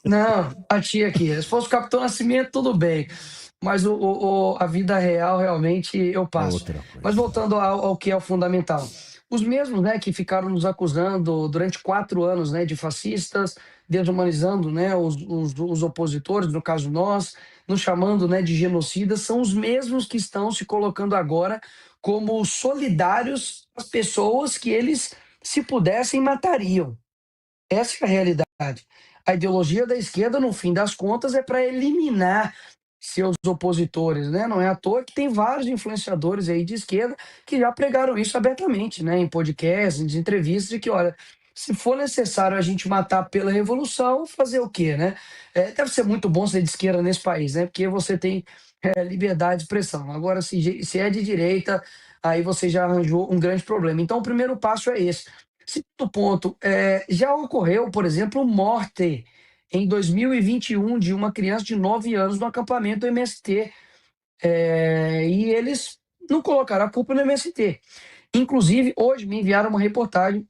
Não, a tia aqui. Se fosse o Capitão Nascimento, tudo bem. Mas a vida real, realmente, eu É passo. outra Mas coisa. voltando ao que é o fundamental. Os mesmos, né, que ficaram nos acusando durante 4 anos, né, de fascistas, desumanizando, né, os opositores, no caso nós, nos chamando, né, de genocidas, são os mesmos que estão se colocando agora como solidários às pessoas que eles, se pudessem, matariam. Essa é a realidade. A ideologia da esquerda, no fim das contas, é para eliminar seus opositores, né? Não é à toa que tem vários influenciadores aí de esquerda que já pregaram isso abertamente, né? Em podcasts, em entrevistas, de que, olha, se for necessário a gente matar pela revolução, fazer o quê, né? Deve ser muito bom ser de esquerda nesse país, né? Porque você tem liberdade de expressão. Agora, se é de direita, aí você já arranjou um grande problema. Então, o primeiro passo é esse. Segundo ponto, já ocorreu, por exemplo, morte em 2021 de uma criança de 9 anos no acampamento do MST, e eles não colocaram a culpa no MST. Inclusive, hoje me enviaram uma reportagem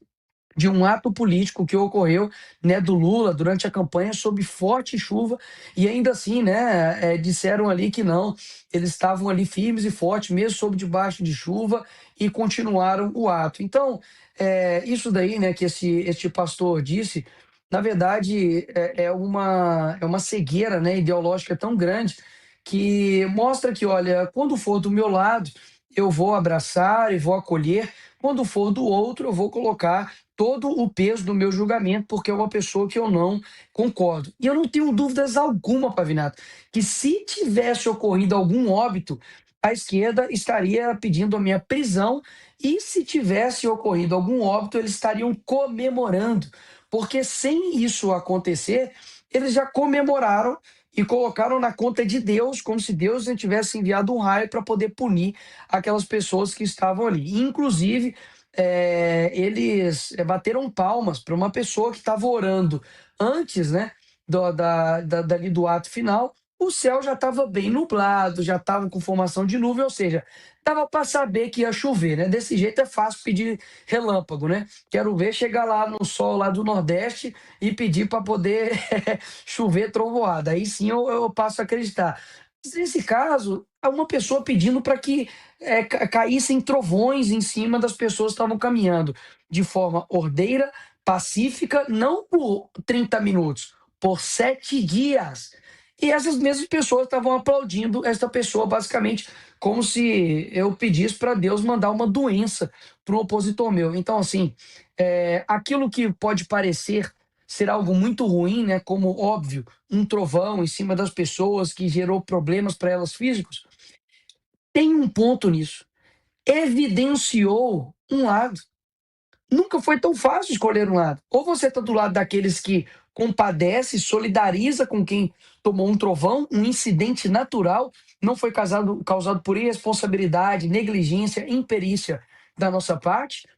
de um ato político que ocorreu, né, do Lula durante a campanha sob forte chuva, e ainda assim, né, disseram ali que não, eles estavam ali firmes e fortes, mesmo sob debaixo de chuva, e continuaram o ato. Então, isso daí, né, que este pastor disse, na verdade, é uma cegueira, né, ideológica tão grande, que mostra que, olha, quando for do meu lado, eu vou abraçar e vou acolher, quando for do outro, eu vou colocar todo o peso do meu julgamento, porque é uma pessoa que eu não concordo. E eu não tenho dúvidas alguma, Pavinato, que se tivesse ocorrido algum óbito, a esquerda estaria pedindo a minha prisão, e se tivesse ocorrido algum óbito, eles estariam comemorando, porque sem isso acontecer, eles já comemoraram e colocaram na conta de Deus, como se Deus não tivesse enviado um raio para poder punir aquelas pessoas que estavam ali. Inclusive, eles bateram palmas para uma pessoa que estava orando antes, né, dali do ato final. O céu já estava bem nublado, já estava com formação de nuvem, ou seja, dava para saber que ia chover, né? Desse jeito é fácil pedir relâmpago, né? Quero ver chegar lá no sol lá do Nordeste e pedir para poder chover trovoada. Aí sim eu passo a acreditar. Mas nesse caso, há uma pessoa pedindo para que caíssem trovões em cima das pessoas que estavam caminhando de forma ordeira, pacífica, não por 30 minutos, por 7 dias. E essas mesmas pessoas estavam aplaudindo esta pessoa, basicamente, como se eu pedisse para Deus mandar uma doença para um opositor meu. Então, assim, aquilo que pode parecer ser algo muito ruim, né, como óbvio, um trovão em cima das pessoas que gerou problemas para elas físicos, tem um ponto nisso, evidenciou um lado. Nunca foi tão fácil escolher um lado. Ou você está do lado daqueles que compadece, solidariza com quem tomou um trovão, um incidente natural, não foi causado por irresponsabilidade, negligência, imperícia da nossa parte,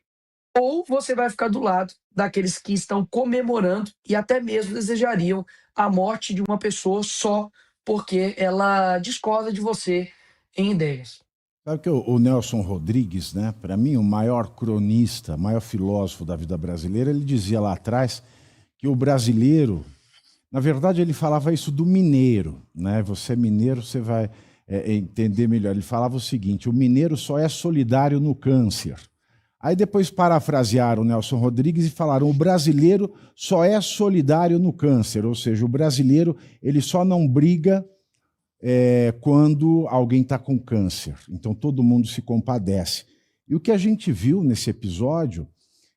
ou você vai ficar do lado daqueles que estão comemorando e até mesmo desejariam a morte de uma pessoa só porque ela discorda de você em ideias. Sabe que o Nelson Rodrigues, né, para mim, o maior cronista, maior filósofo da vida brasileira, ele dizia lá atrás que o brasileiro, na verdade, ele falava isso do mineiro, né? Você é mineiro, você vai entender melhor. Ele falava o seguinte: o mineiro só é solidário no câncer. Aí depois parafrasearam o Nelson Rodrigues e falaram: o brasileiro só é solidário no câncer, ou seja, o brasileiro ele só não briga quando alguém está com câncer. Então todo mundo se compadece. E o que a gente viu nesse episódio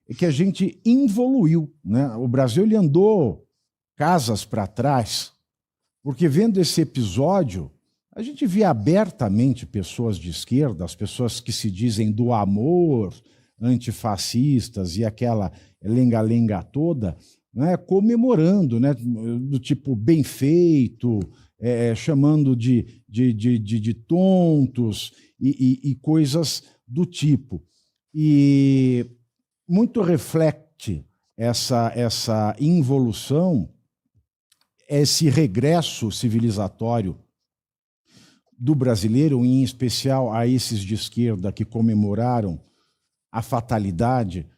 é que a gente involuiu, né? O Brasil ele andou casas para trás, porque vendo esse episódio, a gente via abertamente pessoas de esquerda, as pessoas que se dizem do amor, antifascistas e aquela lenga-lenga toda, né, comemorando, né, do tipo bem feito, chamando de tontos e coisas do tipo. E muito reflete essa involução, esse regresso civilizatório do brasileiro, em especial a esses de esquerda que comemoraram a fatalidade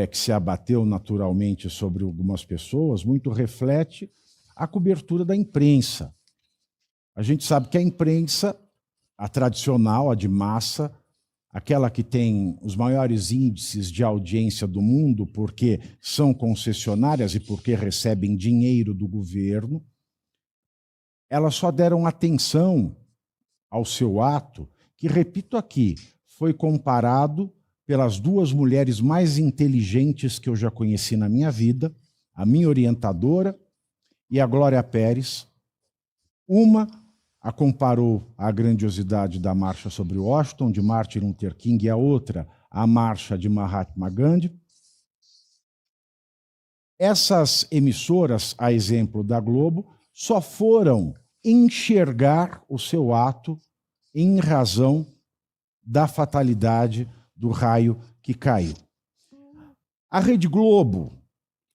que se abateu naturalmente sobre algumas pessoas, muito reflete a cobertura da imprensa. A gente sabe que a imprensa, a tradicional, a de massa, aquela que tem os maiores índices de audiência do mundo, porque são concessionárias e porque recebem dinheiro do governo, elas só deram atenção ao seu ato, que, repito aqui, foi comparado pelas duas mulheres mais inteligentes que eu já conheci na minha vida, a minha orientadora e a Glória Pérez. Uma a comparou à grandiosidade da marcha sobre Washington, de Martin Luther King, e a outra à marcha de Mahatma Gandhi. Essas emissoras, a exemplo da Globo, só foram enxergar o seu ato em razão da fatalidade do raio que caiu. A Rede Globo,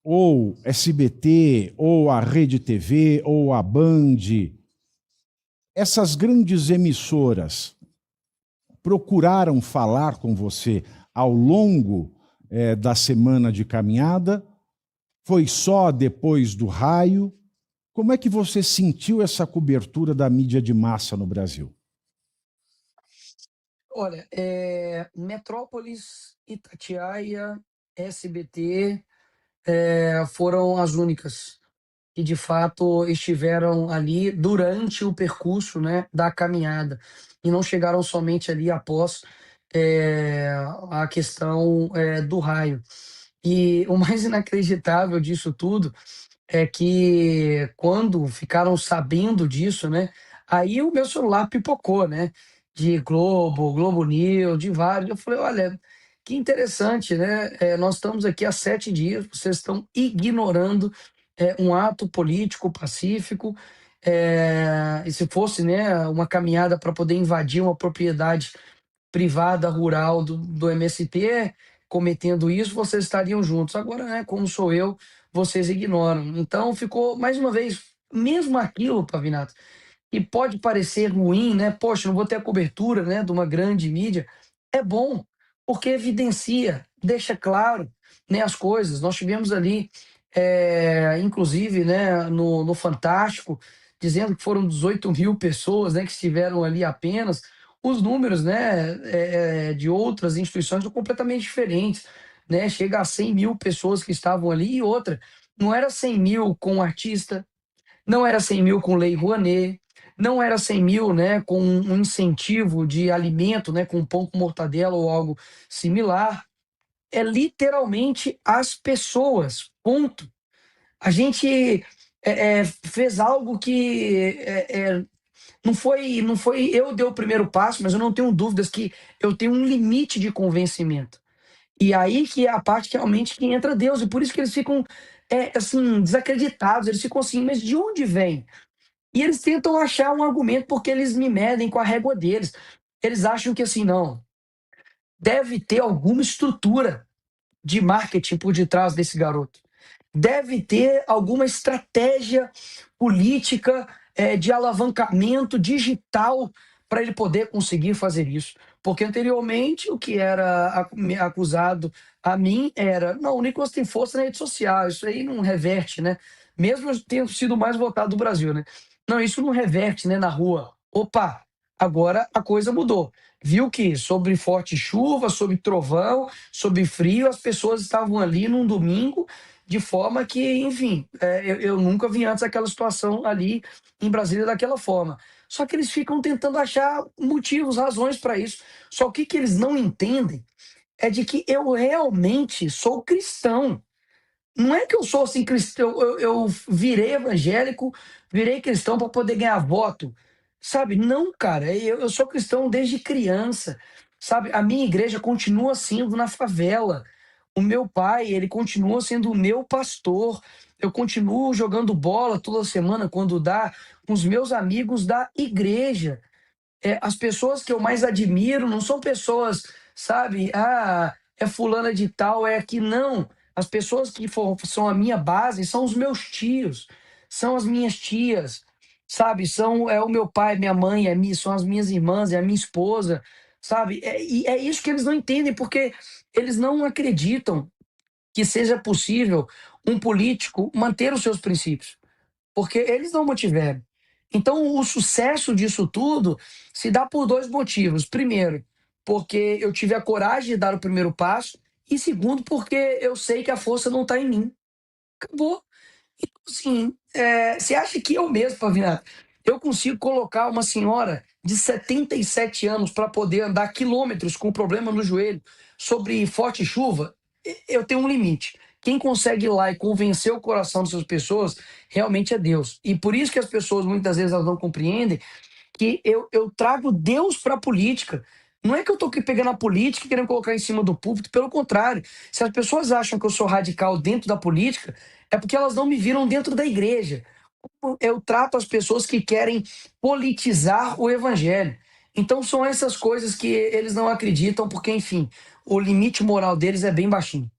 ou SBT, ou a Rede TV, ou a Band, essas grandes emissoras procuraram falar com você ao longo da semana de caminhada? Foi só depois do raio? Como é que você sentiu essa cobertura da mídia de massa no Brasil? Olha, Metrópolis, Itatiaia, SBT, foram as únicas que de fato estiveram ali durante o percurso, né, da caminhada e não chegaram somente ali após eh, a questão do raio. E o mais inacreditável disso tudo é que quando ficaram sabendo disso, né, aí o meu celular pipocou, né, de Globo, Globo News, de vários. Eu falei: "Olha, que interessante, né, nós estamos aqui há 7 dias, vocês estão ignorando, um ato político pacífico, e se fosse, né, uma caminhada para poder invadir uma propriedade privada rural do MST cometendo isso, vocês estariam juntos. Agora, né, como sou eu, vocês ignoram. Então ficou, mais uma vez, mesmo aquilo, Pavinato, e pode parecer ruim, né? Poxa, não vou ter a cobertura, né, de uma grande mídia. É bom, porque evidencia, deixa claro, né, as coisas. Nós tivemos ali, inclusive, né, no Fantástico, dizendo que foram 18.000 pessoas, né, que estiveram ali apenas. Os números, né, de outras instituições são completamente diferentes, né? Chega a 100.000 pessoas que estavam ali e outra. Não era 100.000 com artista, não era 100.000 com Lei Rouanet, não era 100.000, né, com um incentivo de alimento, né, com pão com mortadela ou algo similar. É literalmente as pessoas, ponto. A gente fez algo que não foi eu dei o primeiro passo, mas eu não tenho dúvidas que eu tenho um limite de convencimento. E aí que é a parte que realmente que entra Deus, e por isso que eles ficam, assim, desacreditados, eles ficam assim: "Mas de onde vem?". E eles tentam achar um argumento, porque eles me medem com a régua deles. Eles acham que assim, não, deve ter alguma estrutura de marketing por detrás desse garoto. Deve ter alguma estratégia política, de alavancamento digital para ele poder conseguir fazer isso. Porque anteriormente o que era acusado a mim era: não, o Nicolas tem força na rede social, isso aí não reverte, né? Mesmo eu tendo sido o mais votado do Brasil, né? Não, isso não reverte, né, na rua. Opa, agora a coisa mudou. Viu que sobre forte chuva, sobre trovão, sobre frio, as pessoas estavam ali num domingo, de forma que, enfim, eu nunca vi antes aquela situação ali em Brasília daquela forma. Só que eles ficam tentando achar motivos, razões para isso. Só o que, que eles não entendem é de que eu realmente sou cristão. Não é que eu sou assim cristão, eu virei evangélico, virei cristão para poder ganhar voto, sabe? Não, cara, eu sou cristão desde criança, sabe? A minha igreja continua sendo na favela. O meu pai, ele continua sendo o meu pastor. Eu continuo jogando bola toda semana quando dá com os meus amigos da igreja. As pessoas que eu mais admiro não são pessoas, sabe, é fulana de tal, é aqui, não. As pessoas que são a minha base são os meus tios, são as minhas tias, sabe, é o meu pai, minha mãe, são as minhas irmãs, é a minha esposa, sabe? E é isso que eles não entendem, porque eles não acreditam que seja possível um político manter os seus princípios. porque eles não mantiveram. Então, o sucesso disso tudo se dá por dois motivos. Primeiro, porque eu tive a coragem de dar o primeiro passo, e segundo, porque eu sei que a força não está em mim. Acabou. Então, assim, você acha que eu mesmo, Pavinato, eu consigo colocar uma senhora de 77 anos para poder andar quilômetros com problema no joelho sobre forte chuva? Eu tenho um limite. Quem consegue ir lá e convencer o coração dessas pessoas realmente é Deus. E por isso que as pessoas muitas vezes elas não compreendem que eu trago Deus para a política. Não é que eu estou aqui pegando a política e querendo colocar em cima do púlpito, pelo contrário. Se as pessoas acham que eu sou radical dentro da política, é porque elas não me viram dentro da igreja. Eu trato as pessoas que querem politizar o evangelho. Então são essas coisas que eles não acreditam, porque, enfim, o limite moral deles é bem baixinho.